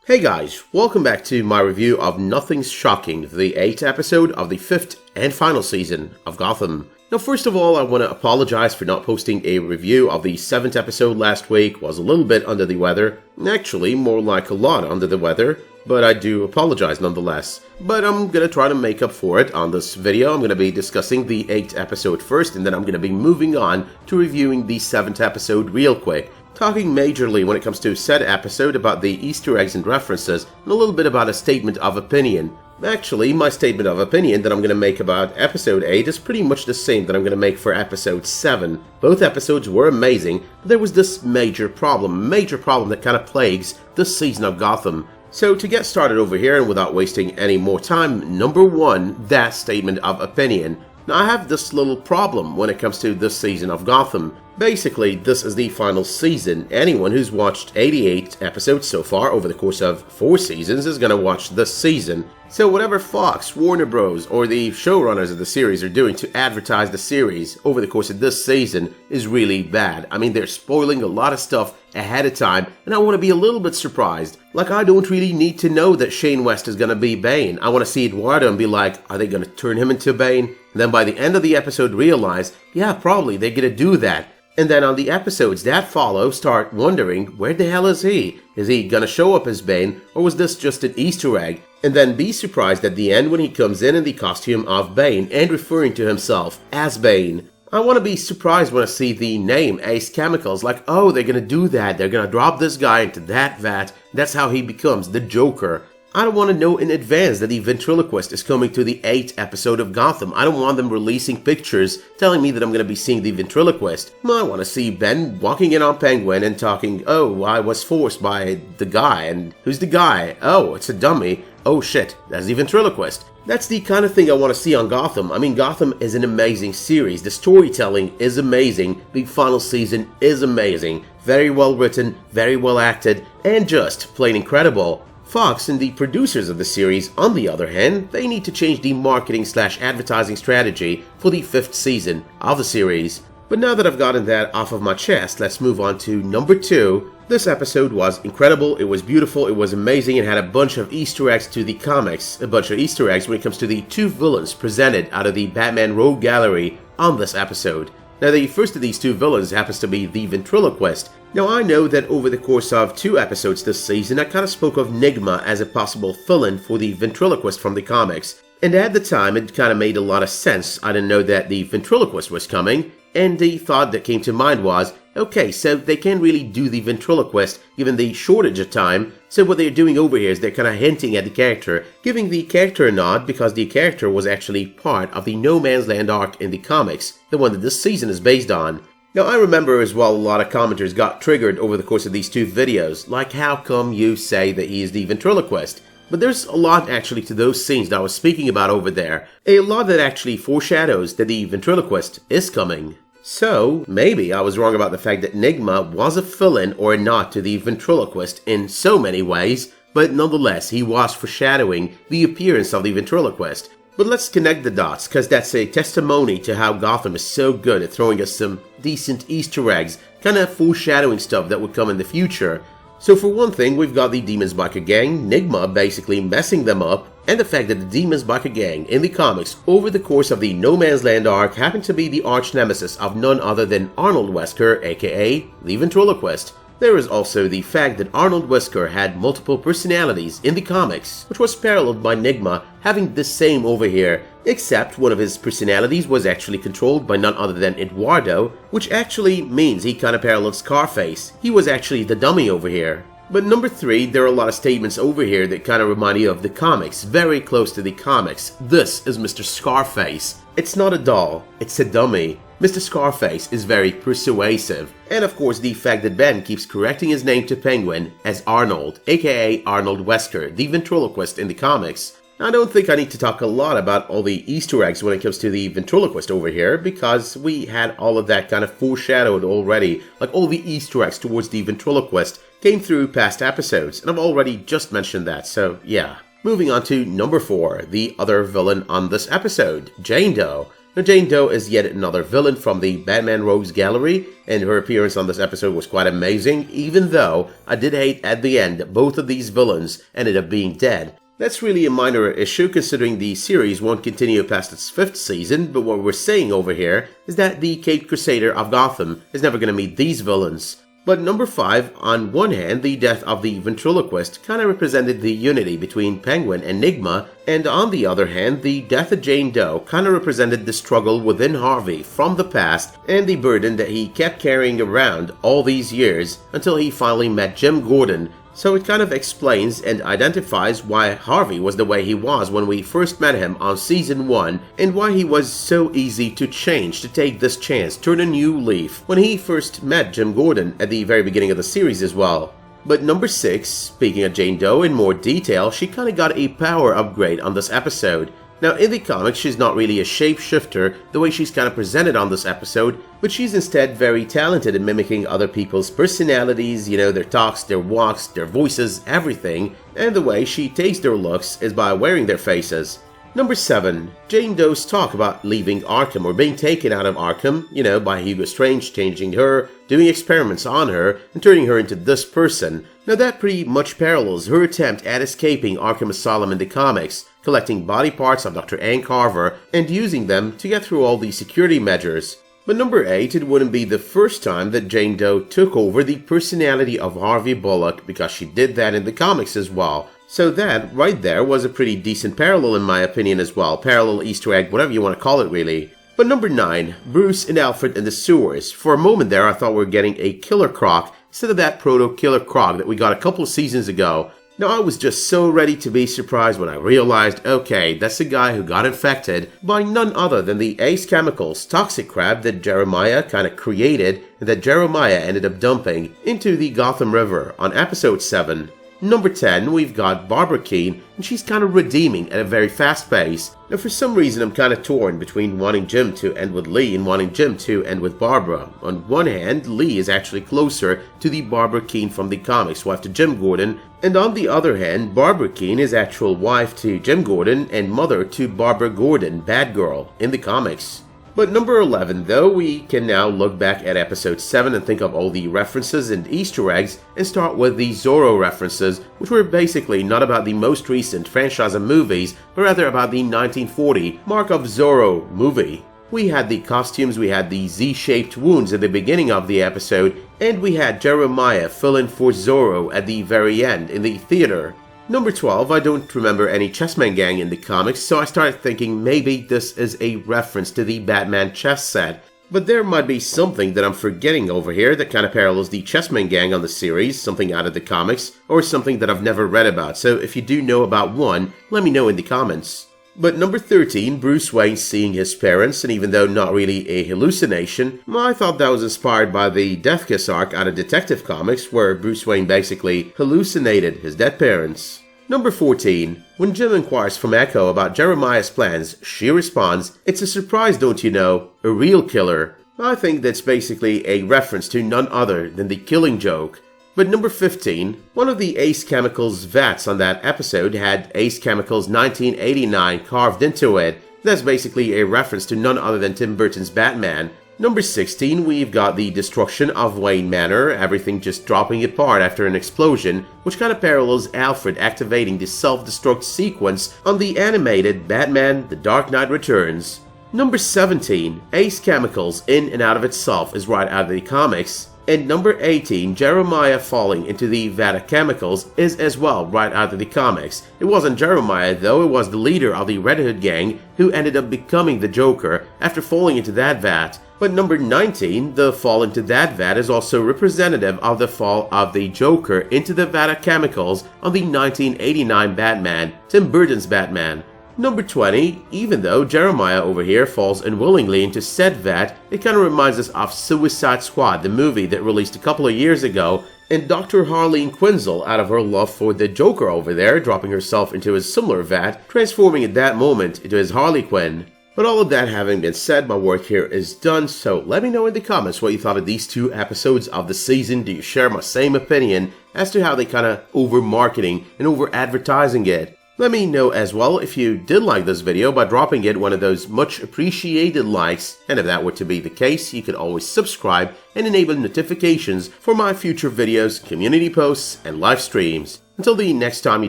Hey guys, welcome back to my review of Nothing's Shocking, the 8th episode of the 5th and final season of Gotham. Now first of all, I want to apologize for not posting a review of the 7th episode last week. Was a little bit under the weather, actually more like a lot under the weather, but I do apologize nonetheless. But I'm gonna try to make up for it on this video. I'm gonna be discussing the 8th episode first, and then I'm gonna be moving on to reviewing the 7th episode real quick. Talking majorly when it comes to said episode about the Easter eggs and references, and a little bit about a statement of opinion. Actually, my statement of opinion that I'm going to make about episode 8 is pretty much the same that I'm going to make for episode 7. Both episodes were amazing, but there was this major problem that kind of plagues this season of Gotham. So to get started over here and without wasting any more time, number 1, that statement of opinion. Now I have this little problem when it comes to this season of Gotham. Basically, this is the final season. Anyone who's watched 88 episodes so far over the course of 4 seasons is going to watch this season. So whatever Fox, Warner Bros, or the showrunners of the series are doing to advertise the series over the course of this season is really bad. I mean, they're spoiling a lot of stuff ahead of time, and I want to be a little bit surprised. Like, I don't really need to know that Shane West is going to be Bane. I want to see Eduardo and be like, are they going to turn him into Bane? And then by the end of the episode realize, yeah, probably they're going to do that. And then on the episodes that follow, start wondering, where the hell is he? Is he gonna show up as Bane, or was this just an Easter egg? And then be surprised at the end when he comes in the costume of Bane and referring to himself as Bane. I want to be surprised when I see the name Ace Chemicals, like, oh, they're gonna do that, they're gonna drop this guy into that vat, that's how he becomes the Joker. I don't want to know in advance that the Ventriloquist is coming to the 8th episode of Gotham. I don't want them releasing pictures telling me that I'm going to be seeing the Ventriloquist. I want to see Ben walking in on Penguin and talking, oh, I was forced by the guy, and who's the guy? Oh, it's a dummy. Oh shit, that's the Ventriloquist. That's the kind of thing I want to see on Gotham. I mean, Gotham is an amazing series. The storytelling is amazing. The final season is amazing. Very well written, very well acted, and just plain incredible. Fox and the producers of the series, on the other hand, they need to change the marketing/advertising strategy for the 5th season of the series. But now that I've gotten that off of my chest, let's move on to number 2. This episode was incredible, it was beautiful, it was amazing, it had a bunch of Easter eggs to the comics, a bunch of Easter eggs when it comes to the 2 villains presented out of the Batman Rogue Gallery on this episode. Now the first of these 2 villains happens to be the Ventriloquist. Now I know that over the course of 2 episodes this season I kind of spoke of Nygma as a possible fill-in for the Ventriloquist from the comics. And at the time it kind of made a lot of sense. I didn't know that the Ventriloquist was coming, and the thought that came to mind was, okay, so they can't really do the Ventriloquist given the shortage of time, so what they're doing over here is they're kind of hinting at the character, giving the character a nod because the character was actually part of the No Man's Land arc in the comics, the one that this season is based on. Now I remember as well a lot of commenters got triggered over the course of these 2 videos, like how come you say that he is the Ventriloquist? But there's a lot actually to those scenes that I was speaking about over there, a lot that actually foreshadows that the Ventriloquist is coming. So, maybe I was wrong about the fact that Nygma was a fill-in or a nod to the Ventriloquist in so many ways, but nonetheless he was foreshadowing the appearance of the Ventriloquist. But let's connect the dots, cause that's a testimony to how Gotham is so good at throwing us some decent Easter eggs, kinda foreshadowing stuff that would come in the future. So for one thing, we've got the Demons Biker Gang, Nygma basically messing them up, and the fact that the Demons Biker Gang in the comics over the course of the No Man's Land arc happened to be the arch nemesis of none other than Arnold Wesker, aka the Ventriloquist. There is also the fact that Arnold Wesker had multiple personalities in the comics, which was paralleled by Nygma having the same over here, except one of his personalities was actually controlled by none other than Eduardo, which actually means he kinda parallels Scarface. He was actually the dummy over here. But number 3, there are a lot of statements over here that kinda remind you of the comics, very close to the comics. This is Mr. Scarface. It's not a doll, it's a dummy. Mr. Scarface is very persuasive, and of course the fact that Ben keeps correcting his name to Penguin as Arnold, aka Arnold Wesker, the Ventriloquist in the comics. I don't think I need to talk a lot about all the Easter eggs when it comes to the Ventriloquist over here, because we had all of that kind of foreshadowed already, like all the Easter eggs towards the Ventriloquist came through past episodes, and I've already just mentioned that, so yeah. Moving on to number 4, the other villain on this episode, Jane Doe. Now, Jane Doe is yet another villain from the Batman Rogues Gallery, and her appearance on this episode was quite amazing, even though I did hate at the end that both of these villains ended up being dead. That's really a minor issue considering the series won't continue past its 5th season, but what we're saying over here is that the Caped Crusader of Gotham is never going to meet these villains. But number 5, on one hand, the death of the Ventriloquist kind of represented the unity between Penguin and Nygma, and on the other hand, the death of Jane Doe kind of represented the struggle within Harvey from the past and the burden that he kept carrying around all these years until he finally met Jim Gordon. So it kind of explains and identifies why Harvey was the way he was when we first met him on Season 1 and why he was so easy to change, to take this chance, turn a new leaf when he first met Jim Gordon at the very beginning of the series as well. But number 6, speaking of Jane Doe in more detail, she kind of got a power upgrade on this episode. Now in the comics, she's not really a shapeshifter the way she's kind of presented on this episode, but she's instead very talented in mimicking other people's personalities, you know, their talks, their walks, their voices, everything, and the way she takes their looks is by wearing their faces. Number 7, Jane Doe's talk about leaving Arkham or being taken out of Arkham, you know, by Hugo Strange changing her, doing experiments on her, and turning her into this person. Now that pretty much parallels her attempt at escaping Arkham Asylum in the comics, collecting body parts of Dr. Ann Carver and using them to get through all the security measures. But number 8, it wouldn't be the first time that Jane Doe took over the personality of Harvey Bullock because she did that in the comics as well. So that, right there, was a pretty decent parallel in my opinion as well. Parallel, Easter egg, whatever you want to call it really. But number 9, Bruce and Alfred in the sewers. For a moment there I thought we were getting a killer CROC instead of that proto-killer CROC that we got a couple of seasons ago. Now I was just so ready to be surprised when I realized, okay, that's the guy who got infected by none other than the Ace Chemicals toxic crab that Jeremiah kind of created and that Jeremiah ended up dumping into the Gotham River on episode 7. Number 10, we've got Barbara Kean, and she's kind of redeeming at a very fast pace. Now for some reason I'm kind of torn between wanting Jim to end with Lee and wanting Jim to end with Barbara. On one hand, Lee is actually closer to the Barbara Kean from the comics, wife to Jim Gordon, and on the other hand, Barbara Kean is actual wife to Jim Gordon and mother to Barbara Gordon, Batgirl, in the comics. But number 11 though, we can now look back at episode 7 and think of all the references and Easter eggs and start with the Zorro references, which were basically not about the most recent franchise of movies, but rather about the 1940 Mark of Zorro movie. We had the costumes, we had the Z-shaped wounds at the beginning of the episode, and we had Jeremiah fill in for Zorro at the very end in the theater. Number 12, I don't remember any CHESSMEN gang in the comics, so I started thinking maybe this is a reference to the Batman chess set. But there might be something that I'm forgetting over here that kind of parallels the CHESSMEN gang on the series, something out of the comics, or something that I've never read about, so if you do know about one, let me know in the comments. But number 13, Bruce Wayne seeing his parents, and even though not really a hallucination, I thought that was inspired by the Death Kiss arc out of Detective Comics, where Bruce Wayne basically hallucinated his dead parents. Number 14, when Jim inquires from Echo about Jeremiah's plans, she responds, "It's a surprise, don't you know? A real killer." I think that's basically a reference to none other than the Killing Joke. But number 15, one of the Ace Chemicals vats on that episode had Ace Chemicals 1989 carved into it. That's basically a reference to none other than Tim Burton's Batman. Number 16, we've got the destruction of Wayne Manor, everything just dropping apart after an explosion, which kind of parallels Alfred activating the self-destruct sequence on the animated Batman The Dark Knight Returns. Number 17, Ace Chemicals in and out of itself is right out of the comics. And number 18, Jeremiah falling into the vat of chemicals is as well right out of the comics. It wasn't Jeremiah though, it was the leader of the Red Hood gang who ended up becoming the Joker after falling into that vat. But number 19, the fall into that vat is also representative of the fall of the Joker into the vat of chemicals on the 1989 Batman, Tim Burton's Batman. Number 20, even though Jeremiah over here falls unwillingly into said vat, it kind of reminds us of Suicide Squad, the movie that released a couple of years ago, and Dr. Harleen Quinzel, out of her love for the Joker over there, dropping herself into a similar vat, transforming at that moment into his Harley Quinn. But all of that having been said, my work here is done, so let me know in the comments what you thought of these 2 episodes of the season. Do you share my same opinion as to how they kind of over-marketing and over-advertising it? Let me know as well if you did like this video by dropping it one of those much appreciated likes, and if that were to be the case, you could always subscribe and enable notifications for my future videos, community posts, and live streams. Until the next time you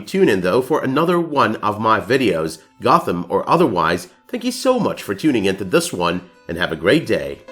tune in though for another one of my videos, Gotham or otherwise, thank you so much for tuning into this one, and have a great day.